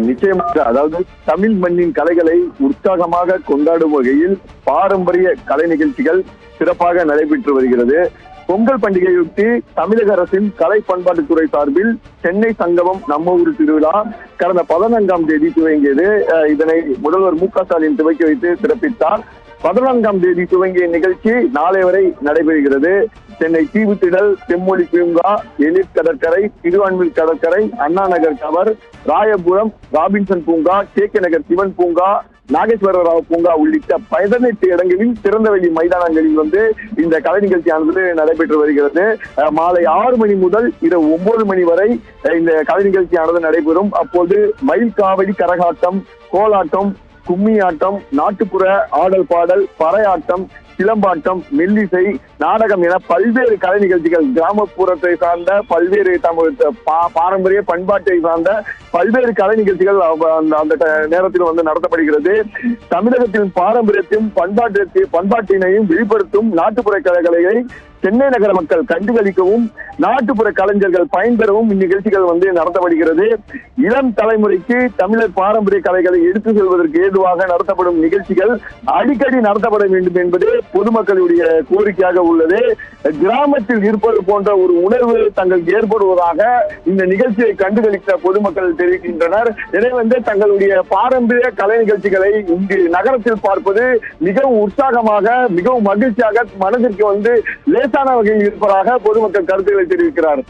நிச்சயமாக, அதாவது தமிழ் மண்ணின் கலைகளை உற்சாகமாக கொண்டாடும் வகையில் பாரம்பரிய கலை நிகழ்ச்சிகள் சிறப்பாக நடைபெற்று வருகிறது. பொங்கல் பண்டிகையொட்டி தமிழக அரசின் கலை பண்பாட்டுத்துறை சார்பில் சென்னை சங்கமம் நம்ம ஊர் திருவிழா கடந்த 14ஆம் தேதி துவங்கியது. இதனை முதல்வர் மு.க.ஸ்டாலின் துவக்கி வைத்து சிறப்பித்தார். 14ஆம் தேதி துவங்கிய நிகழ்ச்சி நாளை வரை நடைபெறுகிறது. சென்னை தீவுத்திடல், செம்மொழி பூங்கா, எலிட் கடற்கரை, திருவான்மில் கடற்கரை, அண்ணா நகர் டவர், ராயபுரம், ராபின்சன் பூங்கா, கே.கே. நகர் சிவன் பூங்கா, நாகேஸ்வர ராவ் பூங்கா உள்ளிட்ட 18 இடங்களில் திறந்தவெளி மைதானங்களில் இந்த கலை நிகழ்ச்சியானது நடைபெற்று வருகிறது. மாலை 6 மணி முதல் இரவு 9 மணி வரை இந்த கலை நிகழ்ச்சியானது நடைபெறும். அப்போது மயில் காவடி, கரகாட்டம், கோலாட்டம், கும்மியாட்டம், நாட்டுப்புற ஆடல் பாடல், பறையாட்டம், சிலம்பாட்டம், மெல்லிசை, நாடகம் என பல்வேறு கலை நிகழ்ச்சிகள், கிராமப்புறத்தை சார்ந்த பல்வேறு பாரம்பரிய பண்பாட்டை சார்ந்த பல்வேறு கலை நிகழ்ச்சிகள் அந்த நேரத்தில் நடத்தப்படுகிறது. தமிழகத்தின் பாரம்பரியத்தையும் பண்பாட்டினையும் வெளிப்படுத்தும் நாட்டுப்புற கலைகளை சென்னை நகர மக்கள் கண்டுகளிக்கவும் நாட்டுப்புற கலைஞர்கள் பயன்பெறவும் இந்நிகழ்ச்சிகள் நடத்தப்படுகிறது. இளம் தலைமுறைக்கு தமிழர் பாரம்பரிய கலைகளை எடுத்து செல்வதற்கு ஏதுவாக நடத்தப்படும் நிகழ்ச்சிகள் அடிக்கடி நடத்தப்பட வேண்டும் என்பது பொதுமக்களுடைய கோரிக்கையாக உள்ளது. கிராமத்தில் இருப்பது போன்ற ஒரு உணர்வு தங்களுக்கு ஏற்படுவதாக இந்த நிகழ்ச்சியை கண்டுகளித்த பொதுமக்கள் தெரிவிக்கின்றனர். எனவே தங்களுடைய பாரம்பரிய கலை நிகழ்ச்சிகளை இங்கு நகரத்தில் பார்ப்பது மிகவும் உற்சாகமாக, மிகவும் மகிழ்ச்சியாக, மனதிற்கு லேசான வகையில் இருப்பதாக பொதுமக்கள் கருத்துக்களை தெரிவிக்கிறார்கள்.